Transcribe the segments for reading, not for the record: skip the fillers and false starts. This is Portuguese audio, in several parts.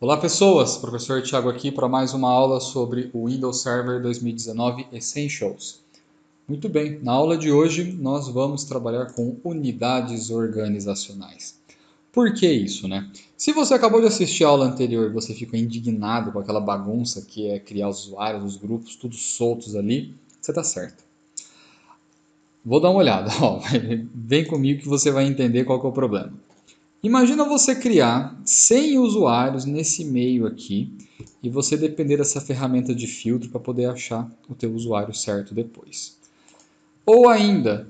Olá pessoas, professor Thiago aqui para mais uma aula sobre o Windows Server 2019 Essentials. Muito bem, na aula de hoje nós vamos trabalhar com unidades organizacionais. Por que isso, né? Se você acabou de assistir a aula anterior e você ficou indignado com aquela bagunça que é criar os usuários, os grupos, tudo soltos ali, você está certo. Vou dar uma olhada, ó, vem comigo que você vai entender qual que é o problema. Imagina você criar 100 usuários nesse meio aqui e você depender dessa ferramenta de filtro para poder achar o teu usuário certo depois. Ou ainda,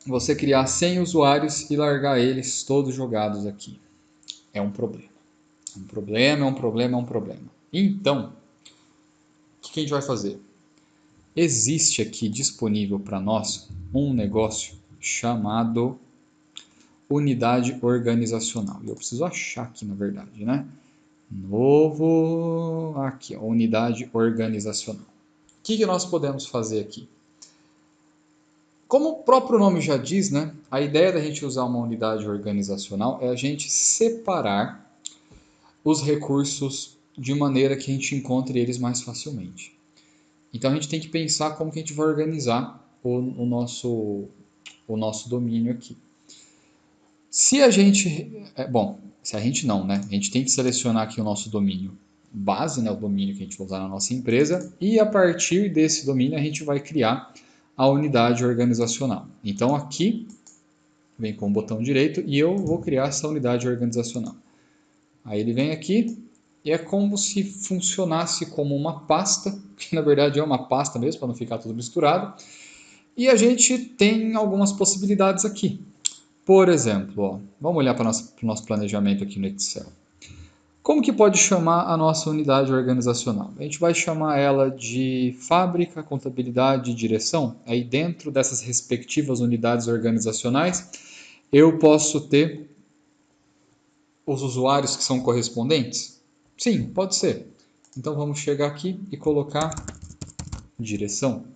você criar 100 usuários e largar eles todos jogados aqui. É um problema. É um problema, é um problema, é um problema. Então, o que a gente vai fazer? Existe aqui disponível para nós um negócio chamado unidade organizacional. E eu preciso achar aqui, na verdade, né? Novo, aqui, ó, unidade organizacional. O que nós podemos fazer aqui? Como o próprio nome já diz, né, a ideia da gente usar uma unidade organizacional é a gente separar os recursos de maneira que a gente encontre eles mais facilmente. Então a gente tem que pensar como que a gente vai organizar o nosso domínio aqui. Se a gente, bom, se a gente não, né? A gente tem que selecionar aqui o nosso domínio base, né? O domínio que a gente vai usar na nossa empresa, e a partir desse domínio a gente vai criar a unidade organizacional. Então aqui vem com o botão direito e eu vou criar essa unidade organizacional. Aí ele vem aqui e é como se funcionasse como uma pasta, que na verdade é uma pasta mesmo, para não ficar tudo misturado. E a gente tem algumas possibilidades aqui. Por exemplo, ó, vamos olhar para o nosso planejamento aqui no Excel. Como que pode chamar a nossa unidade organizacional? A gente vai chamar ela de fábrica, contabilidade e direção. Aí dentro dessas respectivas unidades organizacionais, eu posso ter os usuários que são correspondentes? Sim, pode ser. Então vamos chegar aqui e colocar direção.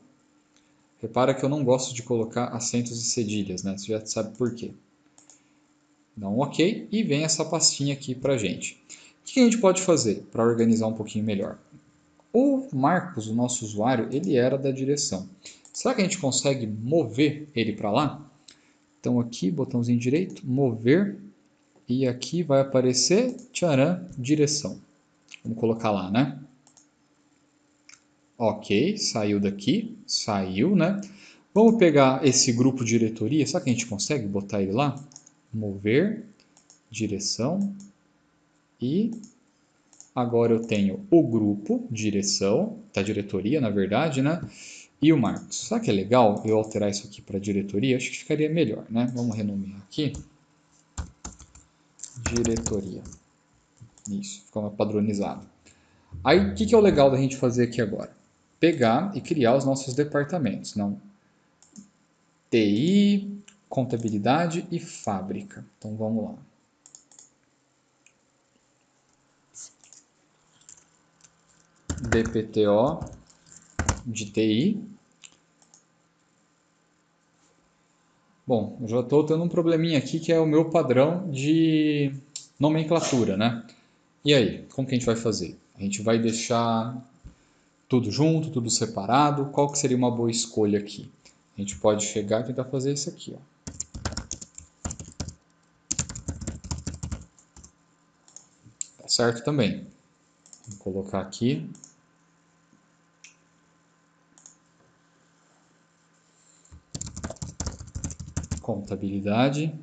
Repara que eu não gosto de colocar acentos e cedilhas, né? Você já sabe por quê. Dá um OK e vem essa pastinha aqui para a gente. O que a gente pode fazer para organizar um pouquinho melhor? O Marcos, o nosso usuário, ele era da direção. Será que a gente consegue mover ele para lá? Então aqui, botãozinho direito, mover, e aqui vai aparecer, tcharam, direção. Vamos colocar lá, né? OK, saiu daqui, saiu, né? Vamos pegar esse grupo diretoria, será que a gente consegue botar ele lá? Mover, direção, e agora eu tenho o grupo, direção, da diretoria, na verdade, né? E o Marcos. Será que é legal eu alterar isso aqui para diretoria? Acho que ficaria melhor, né? Vamos renomear aqui. Diretoria. Isso, ficou mais padronizado. Aí, o que é o legal da gente fazer aqui agora? Pegar e criar os nossos departamentos. Não. TI, contabilidade e fábrica. Então, vamos lá. DPTO de TI. Bom, eu já estou tendo um probleminha aqui que é o meu padrão de nomenclatura, né? E aí, como que a gente vai fazer? A gente vai deixar tudo junto, tudo separado? Qual que seria uma boa escolha aqui? A gente pode chegar e tentar fazer isso aqui, ó. Tá certo também. Vou colocar aqui. Contabilidade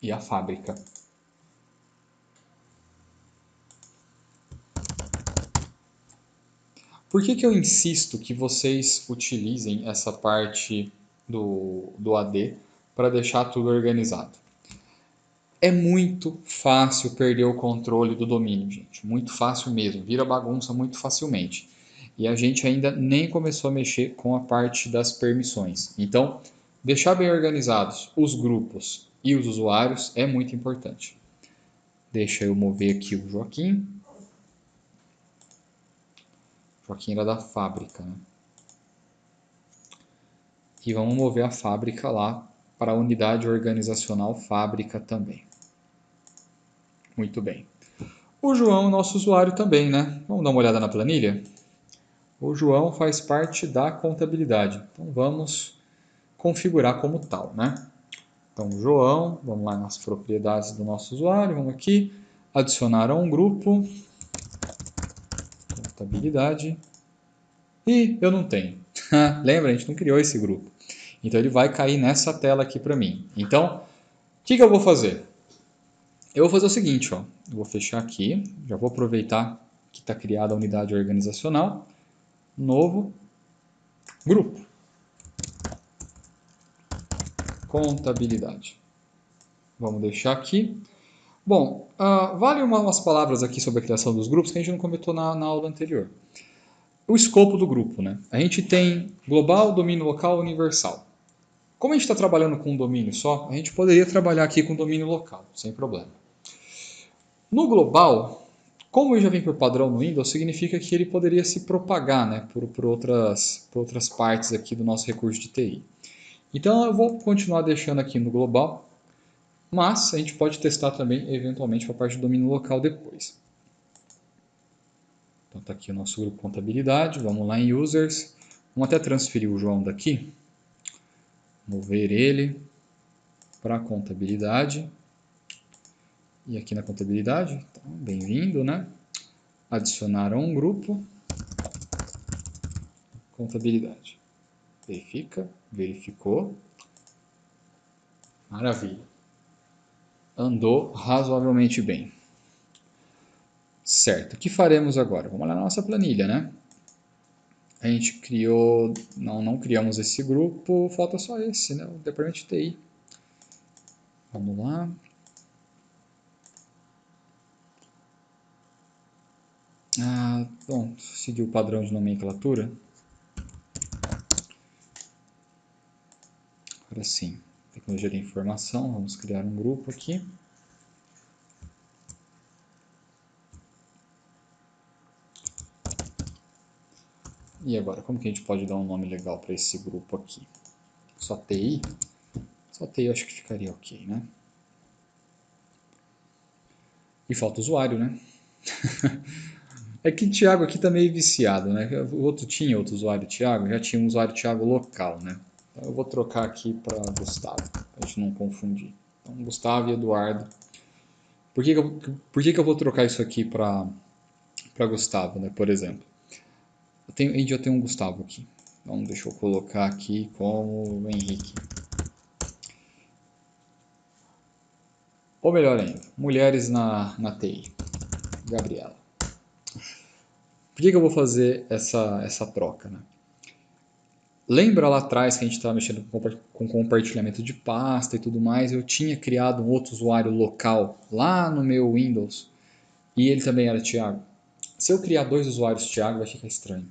e a fábrica. Por que eu insisto que vocês utilizem essa parte do AD para deixar tudo organizado? É muito fácil perder o controle do domínio, gente. Muito fácil mesmo. Vira bagunça muito facilmente. E a gente ainda nem começou a mexer com a parte das permissões. Então, deixar bem organizados os grupos e os usuários é muito importante. Deixa eu mover aqui o Joaquim. O Joaquim era da fábrica, né? E vamos mover a fábrica lá para a unidade organizacional fábrica também. Muito bem. O João é nosso usuário também, né? Vamos dar uma olhada na planilha? O João faz parte da contabilidade. Então vamos configurar como tal, né? Então, João, vamos lá nas propriedades do nosso usuário, vamos aqui, adicionar a um grupo, contabilidade, e eu não tenho. Lembra, a gente não criou esse grupo. Então ele vai cair nessa tela aqui para mim. Então, o que eu vou fazer? Eu vou fazer o seguinte, ó. Eu vou fechar aqui, já vou aproveitar que está criada a unidade organizacional, novo grupo, contabilidade. Vamos deixar aqui. Bom, vale umas palavras aqui sobre a criação dos grupos que a gente não comentou na aula anterior. O escopo do grupo, né? A gente tem global, domínio local, universal. Como a gente está trabalhando com um domínio só, a gente poderia trabalhar aqui com domínio local, sem problema. No global, como ele já vem por padrão no Windows, significa que ele poderia se propagar, né, por outras partes aqui do nosso recurso de TI. Então eu vou continuar deixando aqui no global, mas a gente pode testar também eventualmente para a parte do domínio local depois. Então está aqui o nosso grupo contabilidade, vamos lá em users, vamos até transferir o João daqui, mover ele para contabilidade. E aqui na contabilidade, então, bem-vindo, né? Adicionar a um grupo, contabilidade. Verifica, verificou. Maravilha. Andou razoavelmente bem. Certo, o que faremos agora? Vamos lá na nossa planilha, né? A gente criou, não criamos esse grupo, falta só esse, né? O departamento de TI. Vamos lá. Bom, seguir o padrão de nomenclatura. Agora sim, tecnologia da informação, vamos criar um grupo aqui. E agora, como que a gente pode dar um nome legal para esse grupo aqui? Só TI? Só TI eu acho que ficaria ok, né? E falta usuário, né? É que o Thiago aqui tá meio viciado, né? O outro tinha outro usuário Thiago, já tinha um usuário Thiago local, né? Então eu vou trocar aqui para Gustavo, pra gente não confundir. Então, Gustavo e Eduardo. Por que que eu vou trocar isso aqui para Gustavo, né? Por exemplo. A gente já tem um Gustavo aqui. Então deixa eu colocar aqui como Henrique. Ou melhor ainda, mulheres na TI. Gabriela. Por que eu vou fazer essa troca, né? Lembra lá atrás que a gente estava mexendo com compartilhamento de pasta e tudo mais? Eu tinha criado um outro usuário local lá no meu Windows e ele também era Thiago. Se eu criar dois usuários Thiago, vai ficar estranho.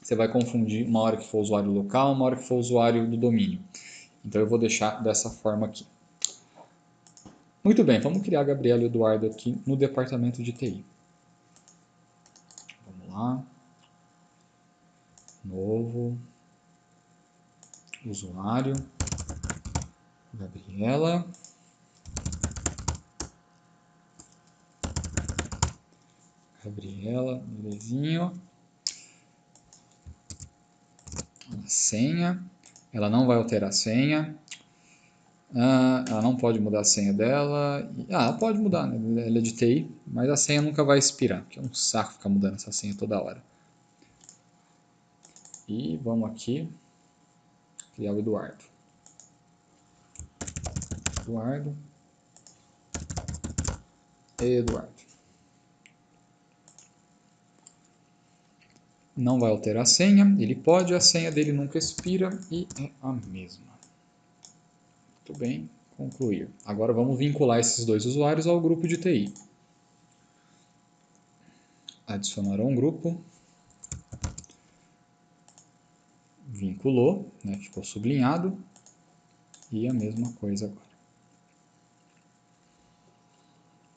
Você vai confundir uma hora que for usuário local, uma hora que for usuário do domínio. Então eu vou deixar dessa forma aqui. Muito bem, vamos criar Gabriela e Eduardo aqui no departamento de TI. Vamos lá. Novo. Usuário. Gabriela. Gabriela, belezinho. Senha. Ela não vai alterar a senha. Ela não pode mudar a senha dela. Ela pode mudar, né? Ela é de TI, mas a senha nunca vai expirar, porque é um saco ficar mudando essa senha toda hora. E vamos aqui criar o Eduardo. Eduardo. Não vai alterar a senha, ele pode, a senha dele nunca expira e é a mesma. Muito bem, concluir. Agora vamos vincular esses dois usuários ao grupo de TI. Adicionar a um grupo. Vinculou, né? Ficou sublinhado. E a mesma coisa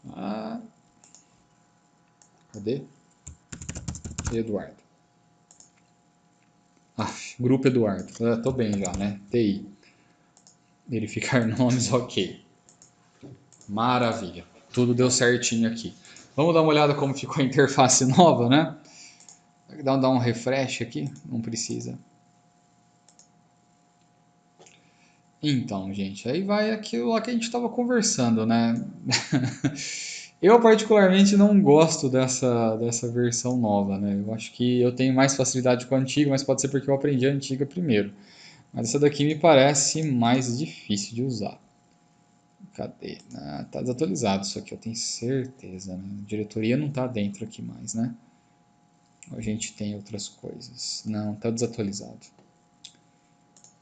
agora. Cadê? Eduardo. Grupo Eduardo. Tô bem já, né? TI. Verificar nomes, ok. Maravilha. tudo deu certinho aqui. Vamos dar uma olhada como ficou a interface nova, né? Dar um refresh aqui, não precisa. Então, gente, aí vai aquilo lá que a gente estava conversando, né? Eu particularmente não gosto dessa versão nova, né? Eu acho que eu tenho mais facilidade com a antiga, mas pode ser porque eu aprendi a antiga primeiro. Mas essa daqui me parece mais difícil de usar. Cadê? Ah, tá desatualizado isso aqui, eu tenho certeza, né? A diretoria não tá dentro aqui mais, né? Ou a gente tem outras coisas. Não, tá desatualizado.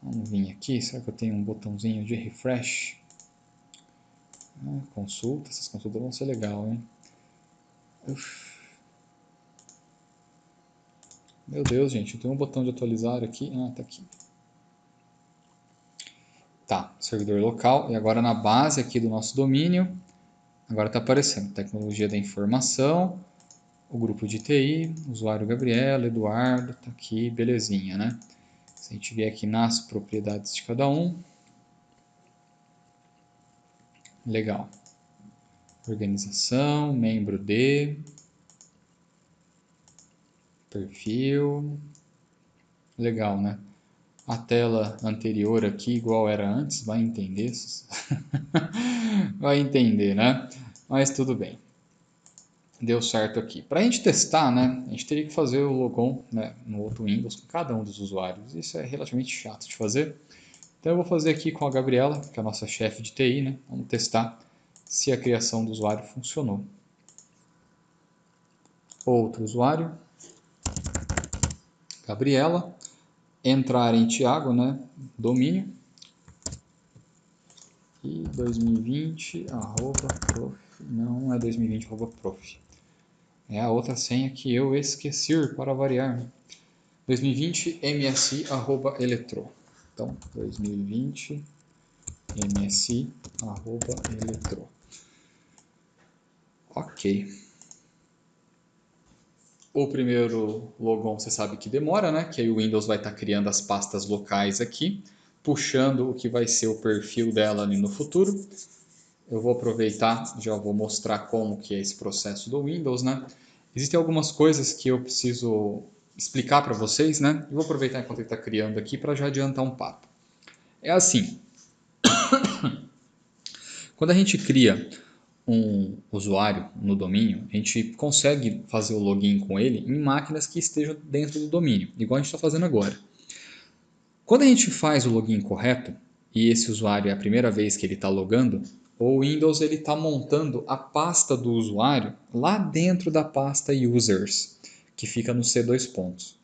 Vamos vir aqui, será que eu tenho um botãozinho de refresh? Ah, consulta, essas consultas vão ser legal, hein? Uf. Meu Deus, gente, tem um botão de atualizar aqui. Ah, tá aqui. Tá, servidor local. E agora na base aqui do nosso domínio, agora está aparecendo tecnologia da informação, o grupo de TI, usuário Gabriela, Eduardo, tá aqui, belezinha, né? Se a gente vier aqui nas propriedades de cada um, legal. Organização, membro de, perfil, legal, né? A tela anterior aqui, igual era antes, vai entender. Vai entender, né? Mas tudo bem. Deu certo aqui. Para a gente testar, né, a gente teria que fazer o logon, né, no outro Windows com cada um dos usuários. Isso é relativamente chato de fazer. Então eu vou fazer aqui com a Gabriela, que é a nossa chefe de TI, né? Vamos testar se a criação do usuário funcionou. Outro usuário, Gabriela. Entrar em Thiago, né? Domínio. E 2020, prof. Não é 2020, prof. É a outra senha que eu esqueci para variar. 2020 msi@eletro. Então, 2020 msi@eletro. Ok. O primeiro logon você sabe que demora, né? Que aí o Windows vai estar criando as pastas locais aqui, puxando o que vai ser o perfil dela ali no futuro. Eu vou aproveitar, já vou mostrar como que é esse processo do Windows, né? Existem algumas coisas que eu preciso explicar para vocês, né? E vou aproveitar enquanto ele está criando aqui para já adiantar um papo. É assim, quando a gente cria um usuário no domínio, a gente consegue fazer o login com ele em máquinas que estejam dentro do domínio, igual a gente está fazendo agora. Quando a gente faz o login correto, e esse usuário é a primeira vez que ele está logando, o Windows está montando a pasta do usuário lá dentro da pasta Users, que fica no C2 pontos.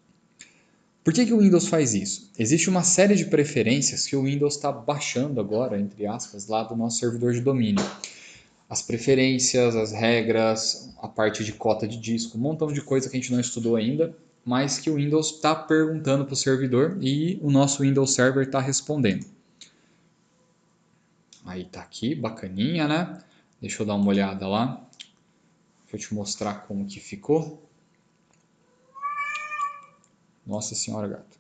Por que o Windows faz isso? Existe uma série de preferências que o Windows está baixando agora, entre aspas, lá do nosso servidor de domínio. As preferências, as regras, a parte de cota de disco, um montão de coisa que a gente não estudou ainda, mas que o Windows está perguntando para o servidor e o nosso Windows Server está respondendo. Aí tá aqui, bacaninha, né? Deixa eu dar uma olhada lá. Deixa eu te mostrar como que ficou. Nossa senhora, gato.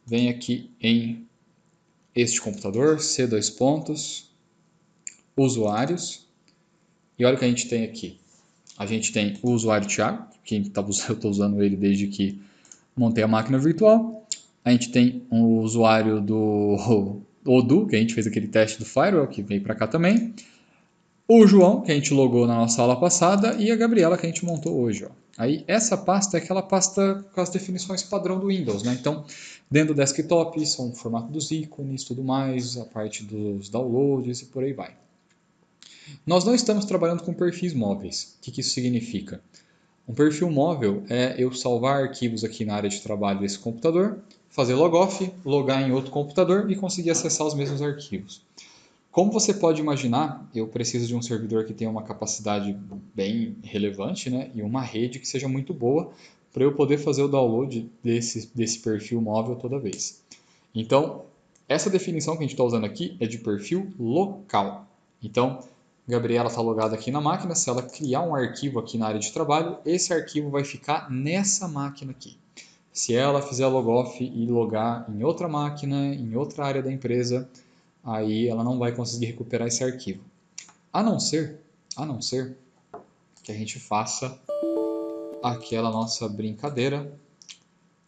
Vem aqui em este computador, C2 pontos, usuários. E olha o que a gente tem aqui. A gente tem o usuário Thiago, que eu estou usando ele desde que montei a máquina virtual. A gente tem um usuário do Odoo, que a gente fez aquele teste do Firewall, que veio para cá também. O João, que a gente logou na nossa aula passada, e a Gabriela, que a gente montou hoje. Ó. Aí essa pasta é aquela pasta com as definições padrão do Windows, né? Então, dentro do desktop, são o formato dos ícones, tudo mais, a parte dos downloads e por aí vai. Nós não estamos trabalhando com perfis móveis. O que isso significa? Um perfil móvel é eu salvar arquivos aqui na área de trabalho desse computador, fazer logoff, logar em outro computador e conseguir acessar os mesmos arquivos. Como você pode imaginar, eu preciso de um servidor que tenha uma capacidade bem relevante, né, e uma rede que seja muito boa para eu poder fazer o download desse perfil móvel toda vez. Então, essa definição que a gente está usando aqui é de perfil local. Então, Gabriela está logada aqui na máquina. Se ela criar um arquivo aqui na área de trabalho, esse arquivo vai ficar nessa máquina aqui. Se ela fizer logoff e logar em outra máquina, em outra área da empresa, aí ela não vai conseguir recuperar esse arquivo. A não ser a não ser que a gente faça aquela nossa brincadeira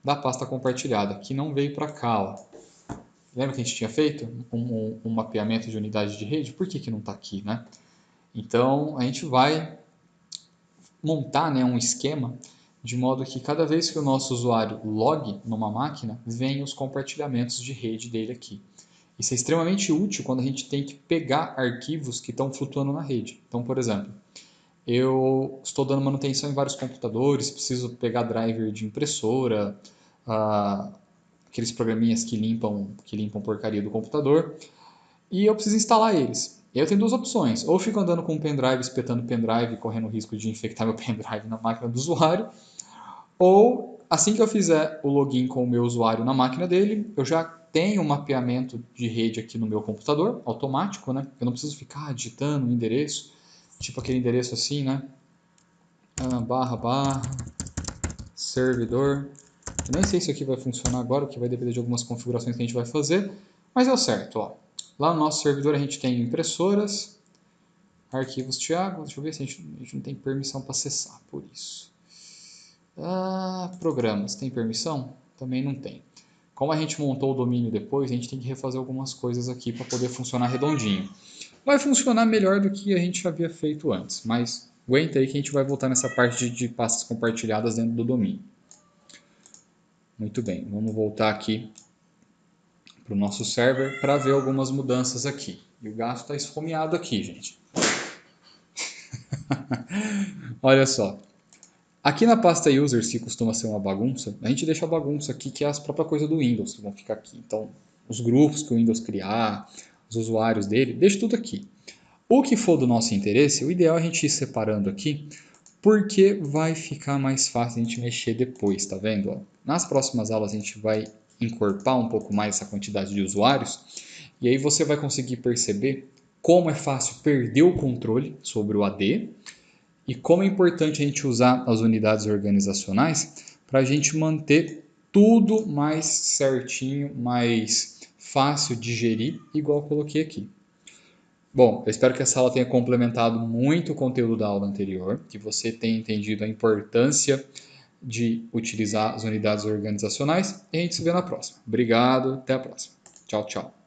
da pasta compartilhada, que não veio para cá, ó. Lembra que a gente tinha feito um mapeamento de unidade de rede? Por que que não está aqui, né? Então, a gente vai montar, né, um esquema de modo que cada vez que o nosso usuário logue numa máquina, venham os compartilhamentos de rede dele aqui. Isso é extremamente útil quando a gente tem que pegar arquivos que estão flutuando na rede. Então, por exemplo, eu estou dando manutenção em vários computadores, preciso pegar driver de impressora, aqueles programinhas que limpam porcaria do computador, e eu preciso instalar eles. E eu tenho duas opções: ou eu fico andando com um pendrive, espetando pendrive, correndo o risco de infectar meu pendrive na máquina do usuário, ou assim que eu fizer o login com o meu usuário na máquina dele, eu já tenho um mapeamento de rede aqui no meu computador, automático, né? Eu não preciso ficar digitando o endereço, tipo aquele endereço assim, né? // servidor. Eu nem sei se isso aqui vai funcionar agora, porque vai depender de algumas configurações que a gente vai fazer, mas deu certo, ó. Lá no nosso servidor a gente tem impressoras, arquivos Thiago, deixa eu ver se a gente não tem permissão para acessar, por isso. Programas, tem permissão? Também não tem. Como a gente montou o domínio depois, a gente tem que refazer algumas coisas aqui para poder funcionar redondinho. Vai funcionar melhor do que a gente havia feito antes, mas aguenta aí que a gente vai voltar nessa parte de pastas compartilhadas dentro do domínio. Muito bem, vamos voltar aqui para o nosso server para ver algumas mudanças aqui. E o gato está esfomeado aqui, gente. Olha só. Aqui na pasta users, que costuma ser uma bagunça, a gente deixa a bagunça aqui, que é a própria coisa do Windows, que vão ficar aqui. Então, os grupos que o Windows criar, os usuários dele, deixa tudo aqui. O que for do nosso interesse, o ideal é a gente ir separando aqui, porque vai ficar mais fácil a gente mexer depois, tá vendo? Nas próximas aulas a gente vai encorpar um pouco mais essa quantidade de usuários, e aí você vai conseguir perceber como é fácil perder o controle sobre o AD, e como é importante a gente usar as unidades organizacionais para a gente manter tudo mais certinho, mais fácil de gerir, igual eu coloquei aqui. Bom, eu espero que essa aula tenha complementado muito o conteúdo da aula anterior, que você tenha entendido a importância de utilizar as unidades organizacionais, e a gente se vê na próxima. Obrigado, até a próxima. Tchau, tchau.